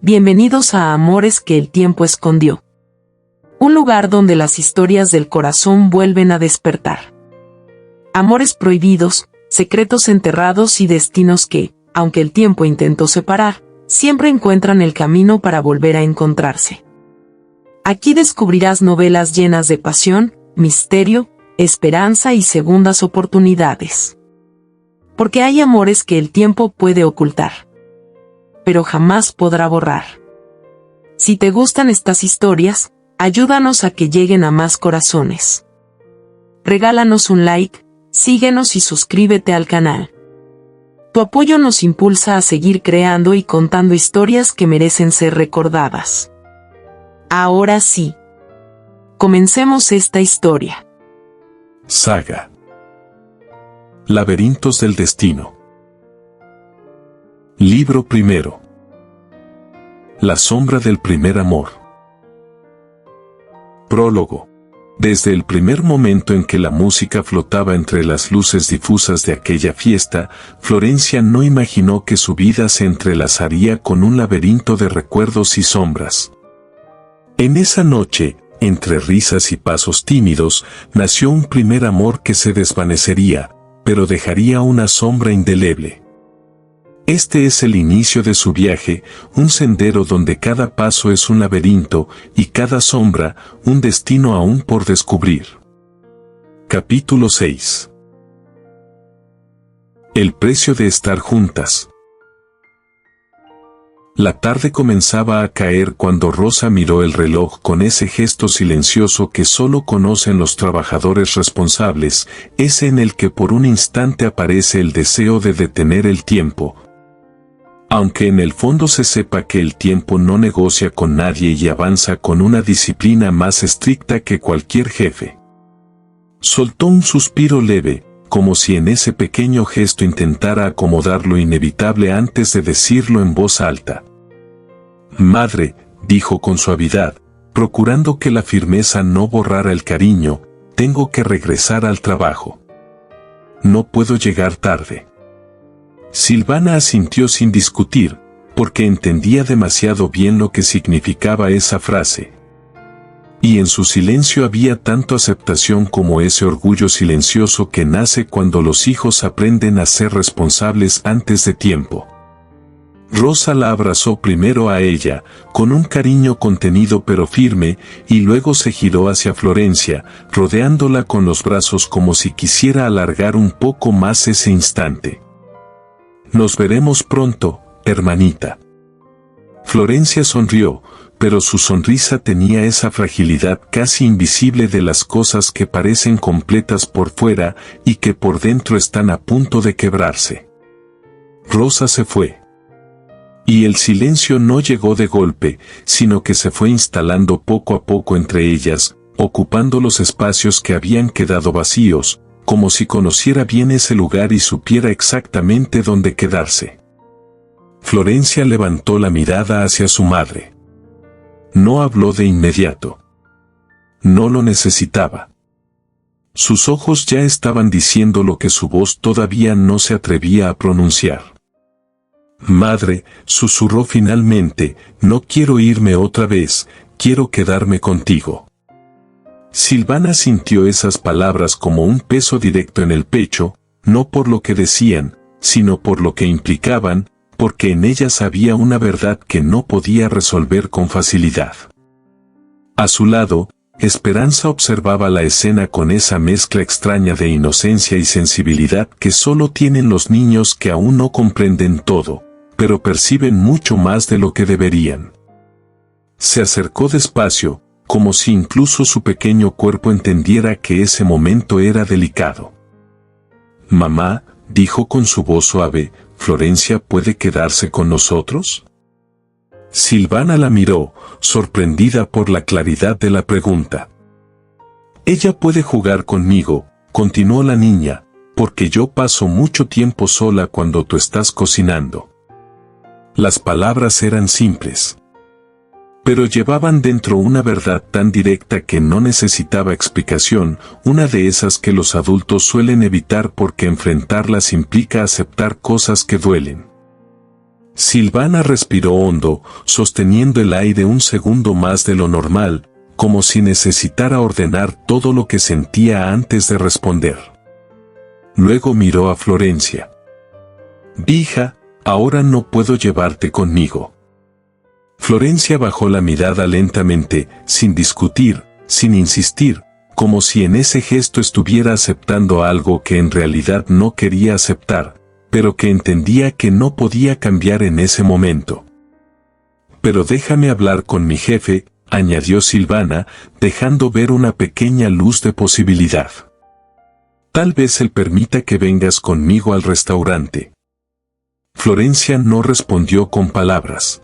Bienvenidos a Amores que el tiempo escondió. Un lugar donde las historias del corazón vuelven a despertar. Amores prohibidos, secretos enterrados y destinos que, aunque el tiempo intentó separar, siempre encuentran el camino para volver a encontrarse. Aquí descubrirás novelas llenas de pasión, misterio, esperanza y segundas oportunidades. Porque hay amores que el tiempo puede ocultar, pero jamás podrá borrar. Si te gustan estas historias, ayúdanos a que lleguen a más corazones. Regálanos un like, síguenos y suscríbete al canal. Tu apoyo nos impulsa a seguir creando y contando historias que merecen ser recordadas. Ahora sí, comencemos esta historia. Saga. Laberintos del destino. Libro primero. La sombra del primer amor. Prólogo. Desde el primer momento en que la música flotaba entre las luces difusas de aquella fiesta, Florencia no imaginó que su vida se entrelazaría con un laberinto de recuerdos y sombras. En esa noche, entre risas y pasos tímidos, nació un primer amor que se desvanecería, pero dejaría una sombra indeleble. Este es el inicio de su viaje, un sendero donde cada paso es un laberinto y cada sombra, un destino aún por descubrir. Capítulo 6. El precio de estar juntas. La tarde comenzaba a caer cuando Rosa miró el reloj con ese gesto silencioso que solo conocen los trabajadores responsables, ese en el que por un instante aparece el deseo de detener el tiempo. Aunque en el fondo se sepa que el tiempo no negocia con nadie y avanza con una disciplina más estricta que cualquier jefe. Soltó un suspiro leve, como si en ese pequeño gesto intentara acomodar lo inevitable antes de decirlo en voz alta. «Madre», dijo con suavidad, procurando que la firmeza no borrara el cariño, «tengo que regresar al trabajo. No puedo llegar tarde». Silvana asintió sin discutir, porque entendía demasiado bien lo que significaba esa frase. Y en su silencio había tanto aceptación como ese orgullo silencioso que nace cuando los hijos aprenden a ser responsables antes de tiempo. Rosa la abrazó primero a ella, con un cariño contenido pero firme, y luego se giró hacia Florencia, rodeándola con los brazos como si quisiera alargar un poco más ese instante. «Nos veremos pronto, hermanita». Florencia sonrió, pero su sonrisa tenía esa fragilidad casi invisible de las cosas que parecen completas por fuera y que por dentro están a punto de quebrarse. Rosa se fue. Y el silencio no llegó de golpe, sino que se fue instalando poco a poco entre ellas, ocupando los espacios que habían quedado vacíos, como si conociera bien ese lugar y supiera exactamente dónde quedarse. Florencia levantó la mirada hacia su madre. No habló de inmediato. No lo necesitaba. Sus ojos ya estaban diciendo lo que su voz todavía no se atrevía a pronunciar. «Madre», susurró finalmente, «no quiero irme otra vez, quiero quedarme contigo». Silvana sintió esas palabras como un peso directo en el pecho, no por lo que decían, sino por lo que implicaban, porque en ellas había una verdad que no podía resolver con facilidad. A su lado, Esperanza observaba la escena con esa mezcla extraña de inocencia y sensibilidad que solo tienen los niños que aún no comprenden todo, pero perciben mucho más de lo que deberían. Se acercó despacio, como si incluso su pequeño cuerpo entendiera que ese momento era delicado. «Mamá», dijo con su voz suave, «¿Florencia puede quedarse con nosotros?». Silvana la miró, sorprendida por la claridad de la pregunta. «Ella puede jugar conmigo», continuó la niña, «porque yo paso mucho tiempo sola cuando tú estás cocinando». Las palabras eran simples, pero llevaban dentro una verdad tan directa que no necesitaba explicación, una de esas que los adultos suelen evitar porque enfrentarlas implica aceptar cosas que duelen. Silvana respiró hondo, sosteniendo el aire un segundo más de lo normal, como si necesitara ordenar todo lo que sentía antes de responder. Luego miró a Florencia. «Hija, ahora no puedo llevarte conmigo». Florencia bajó la mirada lentamente, sin discutir, sin insistir, como si en ese gesto estuviera aceptando algo que en realidad no quería aceptar, pero que entendía que no podía cambiar en ese momento. «Pero déjame hablar con mi jefe», añadió Silvana, dejando ver una pequeña luz de posibilidad. «Tal vez él permita que vengas conmigo al restaurante». Florencia no respondió con palabras.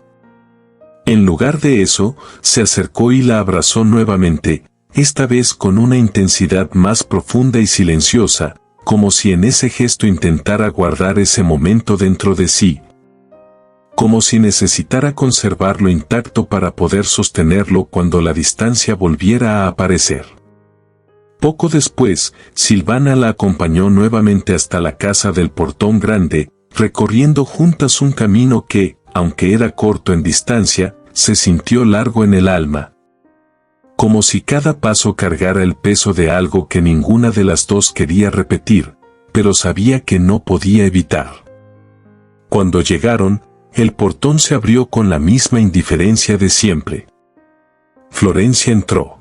En lugar de eso, se acercó y la abrazó nuevamente, esta vez con una intensidad más profunda y silenciosa, como si en ese gesto intentara guardar ese momento dentro de sí, como si necesitara conservarlo intacto para poder sostenerlo cuando la distancia volviera a aparecer. Poco después, Silvana la acompañó nuevamente hasta la casa del Portón Grande, recorriendo juntas un camino que, aunque era corto en distancia, se sintió largo en el alma. Como si cada paso cargara el peso de algo que ninguna de las dos quería repetir, pero sabía que no podía evitar. Cuando llegaron, el portón se abrió con la misma indiferencia de siempre. Florencia entró.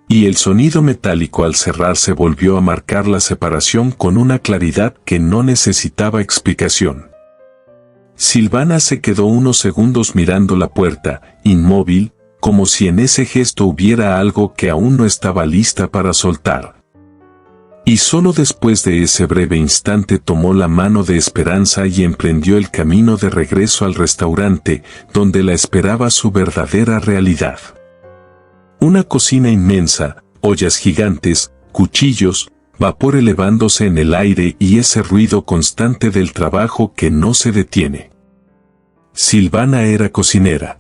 Y el sonido metálico al cerrarse volvió a marcar la separación con una claridad que no necesitaba explicación. Silvana se quedó unos segundos mirando la puerta, inmóvil, como si en ese gesto hubiera algo que aún no estaba lista para soltar. Y solo después de ese breve instante tomó la mano de Esperanza y emprendió el camino de regreso al restaurante, donde la esperaba su verdadera realidad. Una cocina inmensa, ollas gigantes, cuchillos, vapor elevándose en el aire y ese ruido constante del trabajo que no se detiene. Silvana era cocinera.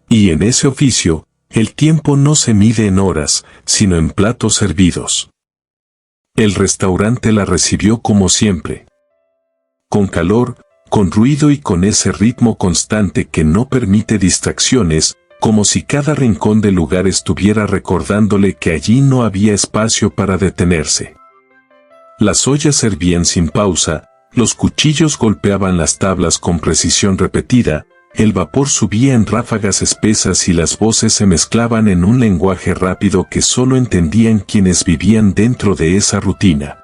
Y en ese oficio, el tiempo no se mide en horas, sino en platos servidos. El restaurante la recibió como siempre. Con calor, con ruido y con ese ritmo constante que no permite distracciones, como si cada rincón del lugar estuviera recordándole que allí no había espacio para detenerse. Las ollas servían sin pausa, los cuchillos golpeaban las tablas con precisión repetida, el vapor subía en ráfagas espesas y las voces se mezclaban en un lenguaje rápido que solo entendían quienes vivían dentro de esa rutina.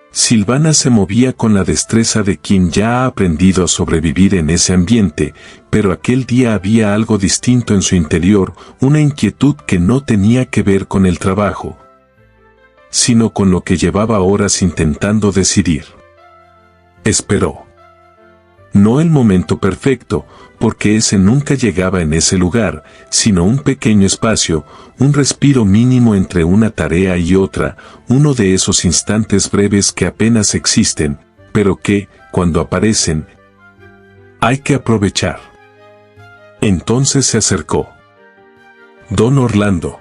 Silvana se movía con la destreza de quien ya ha aprendido a sobrevivir en ese ambiente, pero aquel día había algo distinto en su interior, una inquietud que no tenía que ver con el trabajo, sino con lo que llevaba horas intentando decidir. Esperó. No el momento perfecto, porque ese nunca llegaba en ese lugar, sino un pequeño espacio, un respiro mínimo entre una tarea y otra, uno de esos instantes breves que apenas existen, pero que, cuando aparecen, hay que aprovechar. Entonces se acercó. Don Orlando.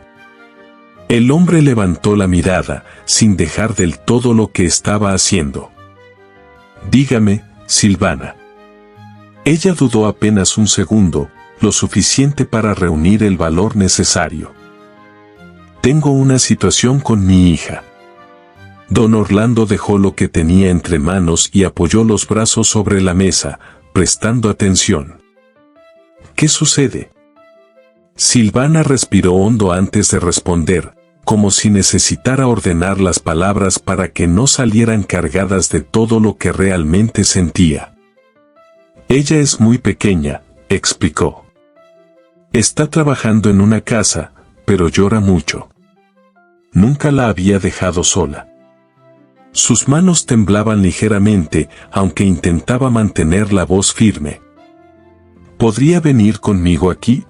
El hombre levantó la mirada, sin dejar del todo lo que estaba haciendo. Dígame, Silvana. Ella dudó apenas un segundo, lo suficiente para reunir el valor necesario. Tengo una situación con mi hija. Don Orlando dejó lo que tenía entre manos y apoyó los brazos sobre la mesa, prestando atención. ¿Qué sucede? Silvana respiró hondo antes de responder, como si necesitara ordenar las palabras para que no salieran cargadas de todo lo que realmente sentía. Ella es muy pequeña, explicó. Está trabajando en una casa, pero llora mucho. Nunca la había dejado sola. Sus manos temblaban ligeramente, aunque intentaba mantener la voz firme. ¿Podría venir conmigo aquí?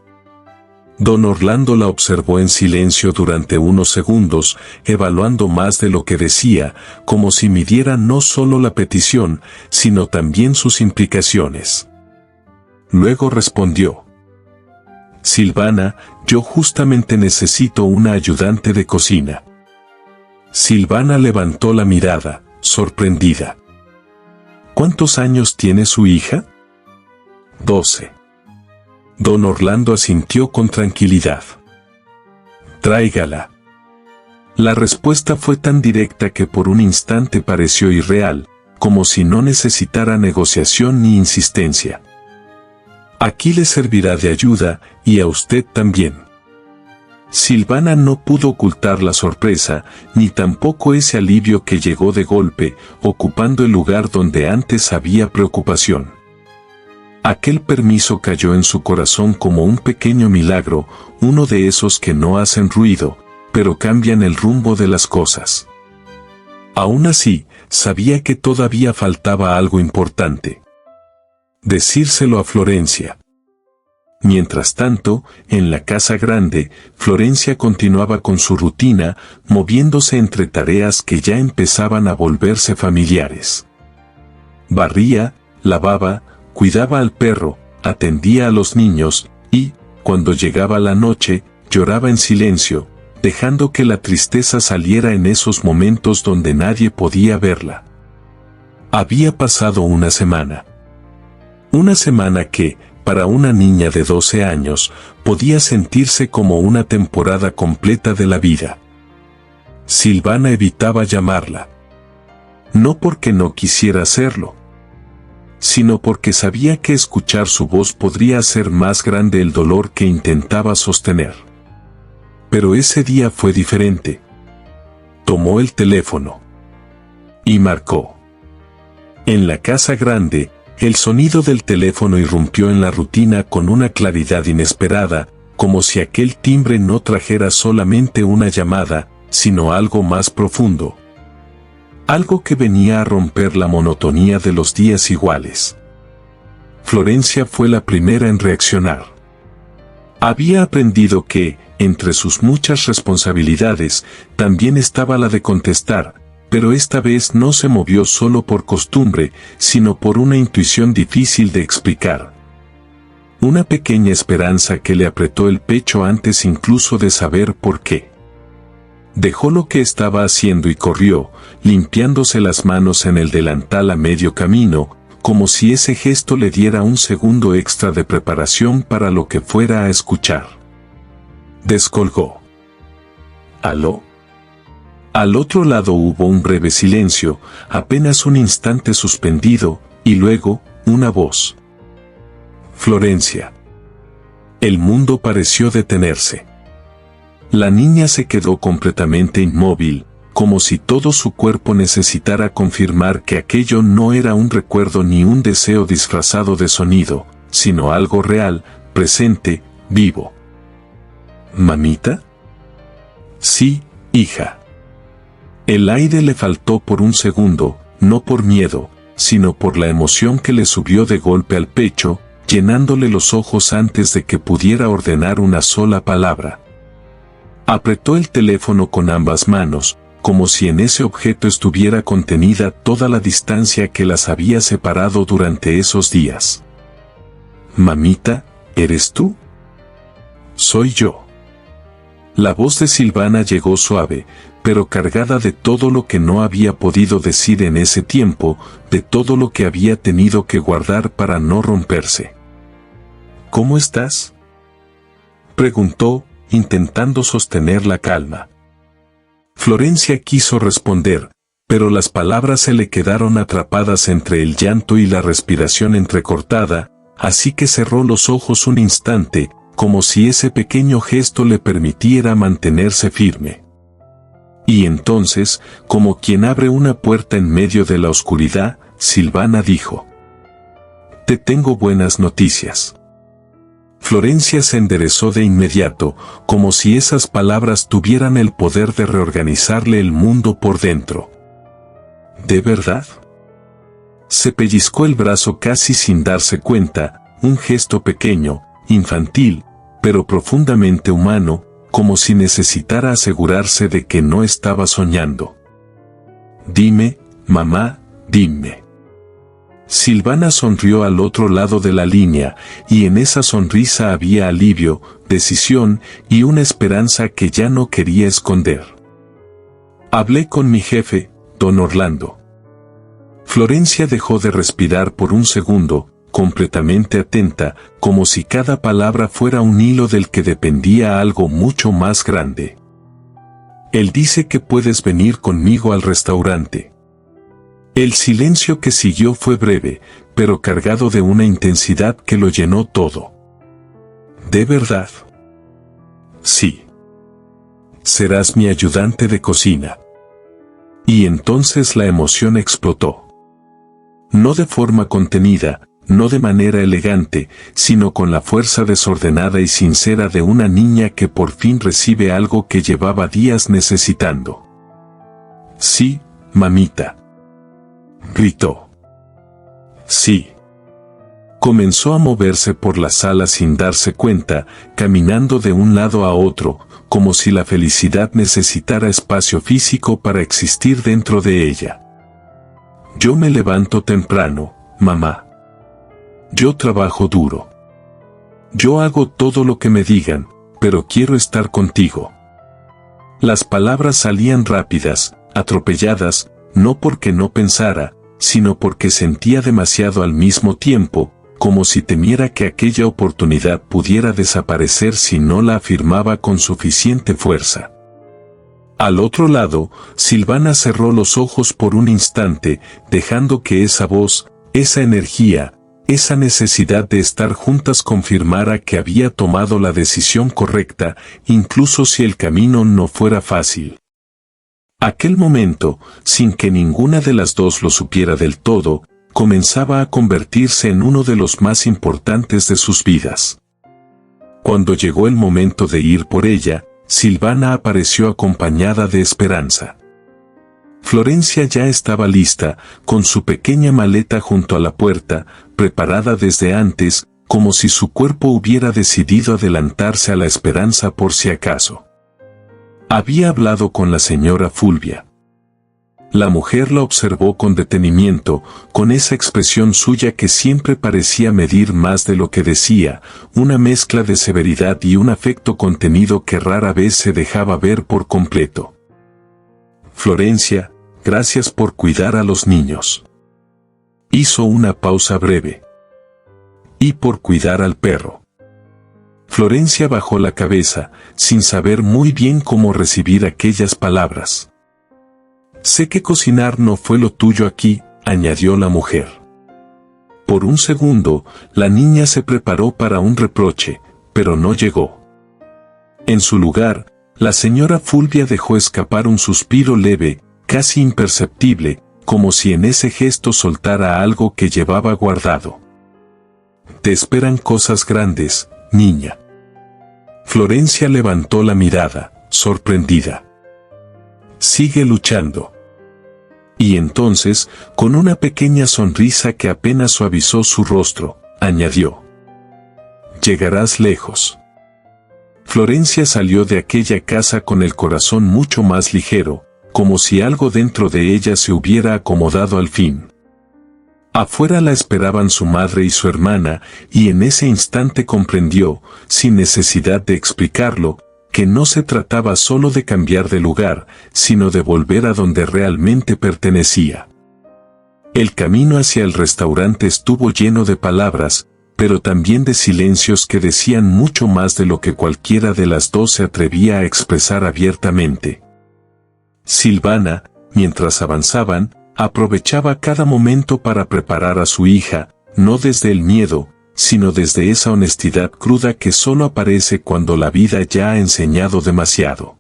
Don Orlando la observó en silencio durante unos segundos, evaluando más de lo que decía, como si midiera no solo la petición, sino también sus implicaciones. Luego respondió. Silvana, yo justamente necesito una ayudante de cocina. Silvana levantó la mirada, sorprendida. ¿Cuántos años tiene su hija? 12. Don Orlando asintió con tranquilidad. Tráigala. La respuesta fue tan directa que por un instante pareció irreal, como si no necesitara negociación ni insistencia. Aquí le servirá de ayuda, y a usted también. Silvana no pudo ocultar la sorpresa, ni tampoco ese alivio que llegó de golpe, ocupando el lugar donde antes había preocupación. Aquel permiso cayó en su corazón como un pequeño milagro, uno de esos que no hacen ruido, pero cambian el rumbo de las cosas. Aún así, sabía que todavía faltaba algo importante. Decírselo a Florencia. Mientras tanto, en la casa grande, Florencia continuaba con su rutina, moviéndose entre tareas que ya empezaban a volverse familiares. Barría, lavaba, cuidaba al perro, atendía a los niños, y, cuando llegaba la noche, lloraba en silencio, dejando que la tristeza saliera en esos momentos donde nadie podía verla. Había pasado una semana. Una semana que, para una niña de 12 años, podía sentirse como una temporada completa de la vida. Silvana evitaba llamarla. No porque no quisiera hacerlo, sino porque sabía que escuchar su voz podría hacer más grande el dolor que intentaba sostener. Pero ese día fue diferente. Tomó el teléfono y marcó. En la casa grande, el sonido del teléfono irrumpió en la rutina con una claridad inesperada, como si aquel timbre no trajera solamente una llamada, sino algo más profundo. Algo que venía a romper la monotonía de los días iguales. Florencia fue la primera en reaccionar. Había aprendido que, entre sus muchas responsabilidades, también estaba la de contestar, pero esta vez no se movió solo por costumbre, sino por una intuición difícil de explicar. Una pequeña esperanza que le apretó el pecho antes incluso de saber por qué. Dejó lo que estaba haciendo y corrió, limpiándose las manos en el delantal a medio camino, como si ese gesto le diera un segundo extra de preparación para lo que fuera a escuchar. Descolgó. ¿Aló? Al otro lado hubo un breve silencio, apenas un instante suspendido, y luego, una voz. Florencia. El mundo pareció detenerse. La niña se quedó completamente inmóvil, como si todo su cuerpo necesitara confirmar que aquello no era un recuerdo ni un deseo disfrazado de sonido, sino algo real, presente, vivo. ¿Mamita? Sí, hija. El aire le faltó por un segundo, no por miedo, sino por la emoción que le subió de golpe al pecho, llenándole los ojos antes de que pudiera ordenar una sola palabra. Apretó el teléfono con ambas manos, como si en ese objeto estuviera contenida toda la distancia que las había separado durante esos días. Mamita, ¿eres tú? Soy yo. La voz de Silvana llegó suave, pero cargada de todo lo que no había podido decir en ese tiempo, de todo lo que había tenido que guardar para no romperse. ¿Cómo estás?, preguntó, intentando sostener la calma. Florencia quiso responder, pero las palabras se le quedaron atrapadas entre el llanto y la respiración entrecortada, así que cerró los ojos un instante, como si ese pequeño gesto le permitiera mantenerse firme. Y entonces, como quien abre una puerta en medio de la oscuridad, Silvana dijo: «Te tengo buenas noticias». Florencia se enderezó de inmediato, como si esas palabras tuvieran el poder de reorganizarle el mundo por dentro. ¿De verdad? Se pellizcó el brazo casi sin darse cuenta, un gesto pequeño, infantil, pero profundamente humano, como si necesitara asegurarse de que no estaba soñando. «Dime, mamá, dime». Silvana sonrió al otro lado de la línea, y en esa sonrisa había alivio, decisión y una esperanza que ya no quería esconder. «Hablé con mi jefe, don Orlando». Florencia dejó de respirar por un segundo, completamente atenta, como si cada palabra fuera un hilo del que dependía algo mucho más grande. Él dice que puedes venir conmigo al restaurante. El silencio que siguió fue breve, pero cargado de una intensidad que lo llenó todo. ¿De verdad? Sí. Serás mi ayudante de cocina. Y entonces la emoción explotó. No de forma contenida, no de manera elegante, sino con la fuerza desordenada y sincera de una niña que por fin recibe algo que llevaba días necesitando. Sí, mamita. Gritó. Sí. Comenzó a moverse por la sala sin darse cuenta, caminando de un lado a otro, como si la felicidad necesitara espacio físico para existir dentro de ella. Yo me levanto temprano, mamá. Yo trabajo duro. Yo hago todo lo que me digan, pero quiero estar contigo. Las palabras salían rápidas, atropelladas, no porque no pensara, sino porque sentía demasiado al mismo tiempo, como si temiera que aquella oportunidad pudiera desaparecer si no la afirmaba con suficiente fuerza. Al otro lado, Silvana cerró los ojos por un instante, dejando que esa voz, esa energía, esa necesidad de estar juntas confirmara que había tomado la decisión correcta, incluso si el camino no fuera fácil. Aquel momento, sin que ninguna de las dos lo supiera del todo, comenzaba a convertirse en uno de los más importantes de sus vidas. Cuando llegó el momento de ir por ella, Silvana apareció acompañada de Esperanza. Florencia ya estaba lista, con su pequeña maleta junto a la puerta, preparada desde antes, como si su cuerpo hubiera decidido adelantarse a la esperanza por si acaso. Había hablado con la señora Fulvia. La mujer la observó con detenimiento, con esa expresión suya que siempre parecía medir más de lo que decía, una mezcla de severidad y un afecto contenido que rara vez se dejaba ver por completo. Florencia, gracias por cuidar a los niños. Hizo una pausa breve. Y por cuidar al perro. Florencia bajó la cabeza, sin saber muy bien cómo recibir aquellas palabras. Sé que cocinar no fue lo tuyo aquí, añadió la mujer. Por un segundo, la niña se preparó para un reproche, pero no llegó. En su lugar, la señora Fulvia dejó escapar un suspiro leve, casi imperceptible, como si en ese gesto soltara algo que llevaba guardado. Te esperan cosas grandes, niña. Florencia levantó la mirada, sorprendida. Sigue luchando. Y entonces, con una pequeña sonrisa que apenas suavizó su rostro, añadió. Llegarás lejos. Florencia salió de aquella casa con el corazón mucho más ligero, como si algo dentro de ella se hubiera acomodado al fin. Afuera la esperaban su madre y su hermana, y en ese instante comprendió, sin necesidad de explicarlo, que no se trataba solo de cambiar de lugar, sino de volver a donde realmente pertenecía. El camino hacia el restaurante estuvo lleno de palabras, pero también de silencios que decían mucho más de lo que cualquiera de las dos se atrevía a expresar abiertamente. Silvana, mientras avanzaban, aprovechaba cada momento para preparar a su hija, no desde el miedo, sino desde esa honestidad cruda que solo aparece cuando la vida ya ha enseñado demasiado.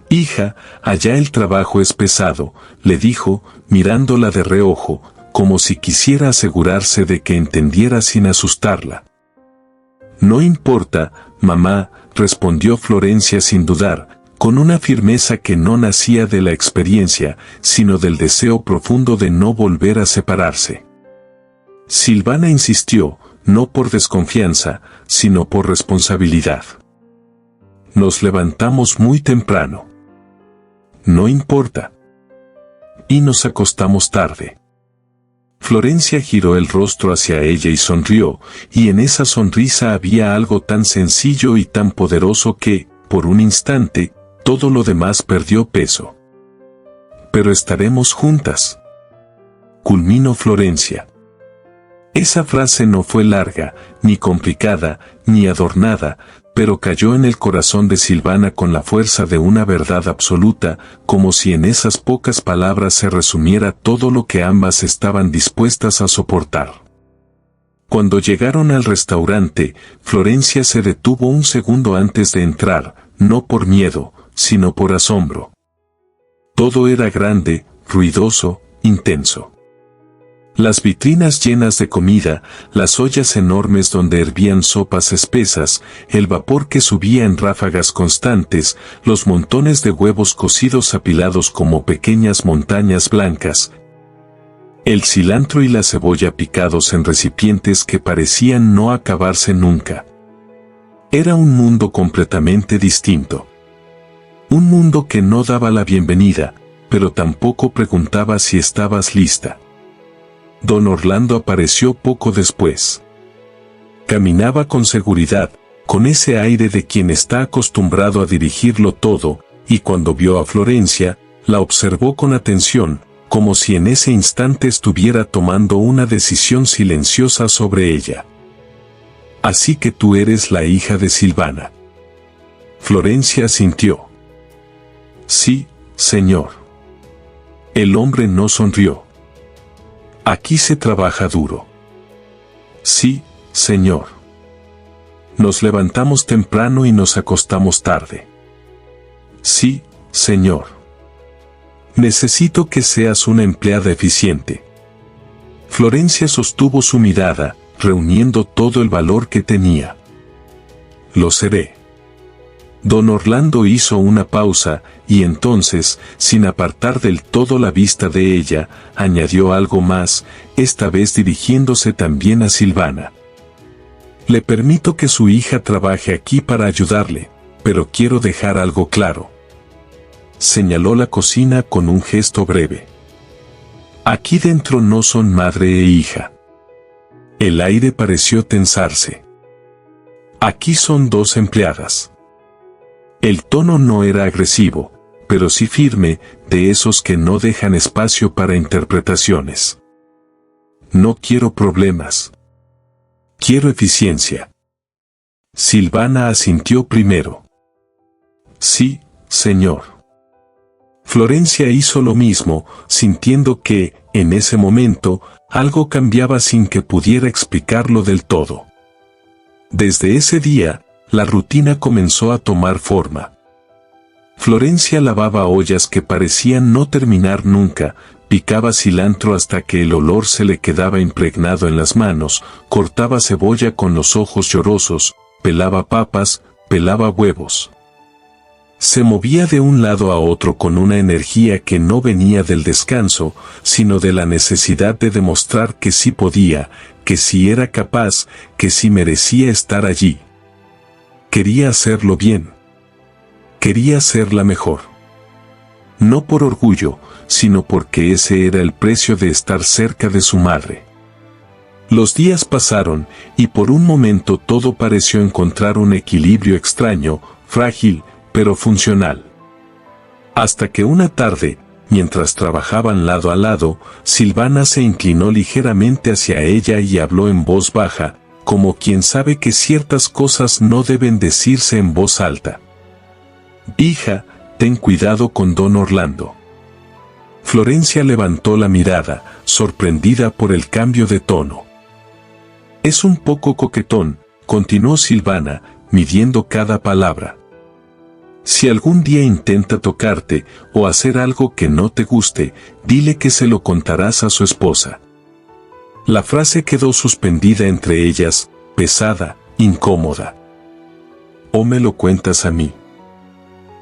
Hija, allá el trabajo es pesado, le dijo, mirándola de reojo, como si quisiera asegurarse de que entendiera sin asustarla. No importa, mamá, respondió Florencia sin dudar, con una firmeza que no nacía de la experiencia, sino del deseo profundo de no volver a separarse. Silvana insistió, no por desconfianza, sino por responsabilidad. Nos levantamos muy temprano. No importa. Y nos acostamos tarde. Florencia giró el rostro hacia ella y sonrió, y en esa sonrisa había algo tan sencillo y tan poderoso que, por un instante, todo lo demás perdió peso. Pero estaremos juntas. Culminó Florencia. Esa frase no fue larga, ni complicada, ni adornada, pero cayó en el corazón de Silvana con la fuerza de una verdad absoluta, como si en esas pocas palabras se resumiera todo lo que ambas estaban dispuestas a soportar. Cuando llegaron al restaurante, Florencia se detuvo un segundo antes de entrar, no por miedo, sino por asombro. Todo era grande, ruidoso, intenso. Las vitrinas llenas de comida, las ollas enormes donde hervían sopas espesas, el vapor que subía en ráfagas constantes, los montones de huevos cocidos apilados como pequeñas montañas blancas, el cilantro y la cebolla picados en recipientes que parecían no acabarse nunca. Era un mundo completamente distinto. Un mundo que no daba la bienvenida, pero tampoco preguntaba si estabas lista. Don Orlando apareció poco después. Caminaba con seguridad, con ese aire de quien está acostumbrado a dirigirlo todo, y cuando vio a Florencia, la observó con atención, como si en ese instante estuviera tomando una decisión silenciosa sobre ella. Así que tú eres la hija de Silvana. Florencia asintió. Sí, señor. El hombre no sonrió. Aquí se trabaja duro. Sí, señor. Nos levantamos temprano y nos acostamos tarde. Sí, señor. Necesito que seas una empleada eficiente. Florencia sostuvo su mirada, reuniendo todo el valor que tenía. Lo seré. Don Orlando hizo una pausa, y entonces, sin apartar del todo la vista de ella, añadió algo más, esta vez dirigiéndose también a Silvana. Le permito que su hija trabaje aquí para ayudarle, pero quiero dejar algo claro. Señaló la cocina con un gesto breve. Aquí dentro no son madre e hija. El aire pareció tensarse. Aquí son dos empleadas. El tono no era agresivo, pero sí firme, de esos que no dejan espacio para interpretaciones. No quiero problemas. Quiero eficiencia. Silvana asintió primero. Sí, señor. Florencia hizo lo mismo, sintiendo que, en ese momento, algo cambiaba sin que pudiera explicarlo del todo. Desde ese día, la rutina comenzó a tomar forma. Florencia lavaba ollas que parecían no terminar nunca, picaba cilantro hasta que el olor se le quedaba impregnado en las manos, cortaba cebolla con los ojos llorosos, pelaba papas, pelaba huevos. Se movía de un lado a otro con una energía que no venía del descanso, sino de la necesidad de demostrar que sí podía, que sí era capaz, que sí merecía estar allí. Quería hacerlo bien. Quería ser la mejor. No por orgullo, sino porque ese era el precio de estar cerca de su madre. Los días pasaron, y por un momento todo pareció encontrar un equilibrio extraño, frágil, pero funcional. Hasta que una tarde, mientras trabajaban lado a lado, Silvana se inclinó ligeramente hacia ella y habló en voz baja, como quien sabe que ciertas cosas no deben decirse en voz alta. Hija, ten cuidado con don Orlando. Florencia levantó la mirada, sorprendida por el cambio de tono. Es un poco coquetón, continuó Silvana, midiendo cada palabra. Si algún día intenta tocarte, o hacer algo que no te guste, dile que se lo contarás a su esposa. La frase quedó suspendida entre ellas, pesada, incómoda. ¿O me lo cuentas a mí?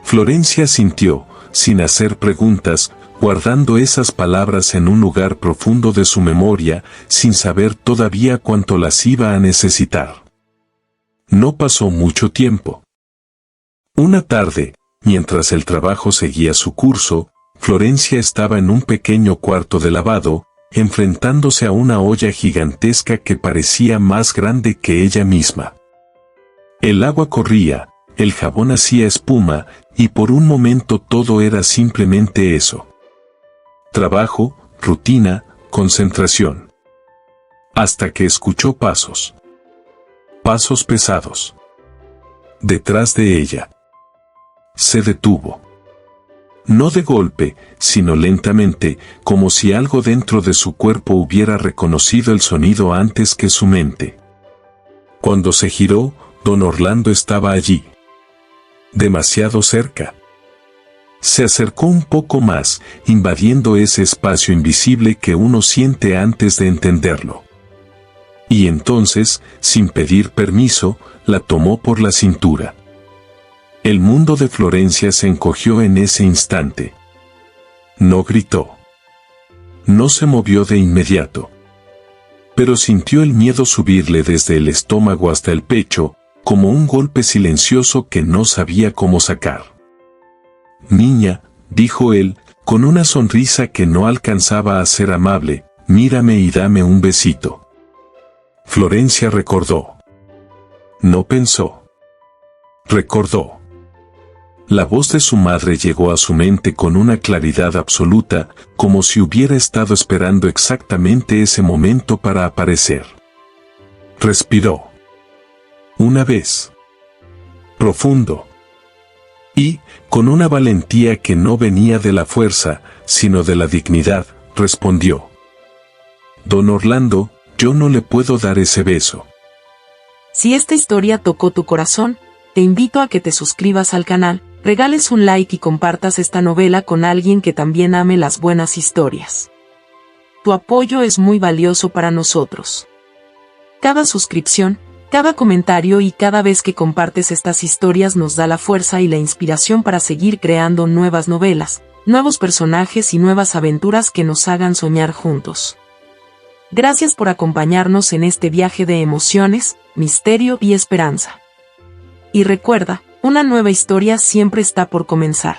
Florencia sintió, sin hacer preguntas, guardando esas palabras en un lugar profundo de su memoria, sin saber todavía cuánto las iba a necesitar. No pasó mucho tiempo. Una tarde, mientras el trabajo seguía su curso, Florencia estaba en un pequeño cuarto de lavado, enfrentándose a una olla gigantesca que parecía más grande que ella misma. El agua corría, el jabón hacía espuma, y por un momento todo era simplemente eso. Trabajo, rutina, concentración. hasta que escuchó pasos. Pasos pesados. Detrás de ella. Se detuvo. No de golpe, sino lentamente, como si algo dentro de su cuerpo hubiera reconocido el sonido antes que su mente. Cuando se giró, don Orlando estaba allí. Demasiado cerca. Se acercó un poco más, invadiendo ese espacio invisible que uno siente antes de entenderlo. Y entonces, sin pedir permiso, la tomó por la cintura. El mundo de Florencia se encogió en ese instante. No gritó. No se movió de inmediato. Pero sintió el miedo subirle desde el estómago hasta el pecho, como un golpe silencioso que no sabía cómo sacar. «Niña», dijo él, con una sonrisa que no alcanzaba a ser amable, «mírame y dame un besito». Florencia recordó. No pensó. Recordó. La voz de su madre llegó a su mente con una claridad absoluta, como si hubiera estado esperando exactamente ese momento para aparecer. Respiró. Una vez. Profundo. Y, con una valentía que no venía de la fuerza, sino de la dignidad, respondió. «Don Orlando, yo no le puedo dar ese beso». Si esta historia tocó tu corazón, te invito a que te suscribas al canal, regales un like y compartas esta novela con alguien que también ame las buenas historias. Tu apoyo es muy valioso para nosotros. Cada suscripción, cada comentario y cada vez que compartes estas historias nos da la fuerza y la inspiración para seguir creando nuevas novelas, nuevos personajes y nuevas aventuras que nos hagan soñar juntos. Gracias por acompañarnos en este viaje de emociones, misterio y esperanza. Y recuerda, una nueva historia siempre está por comenzar.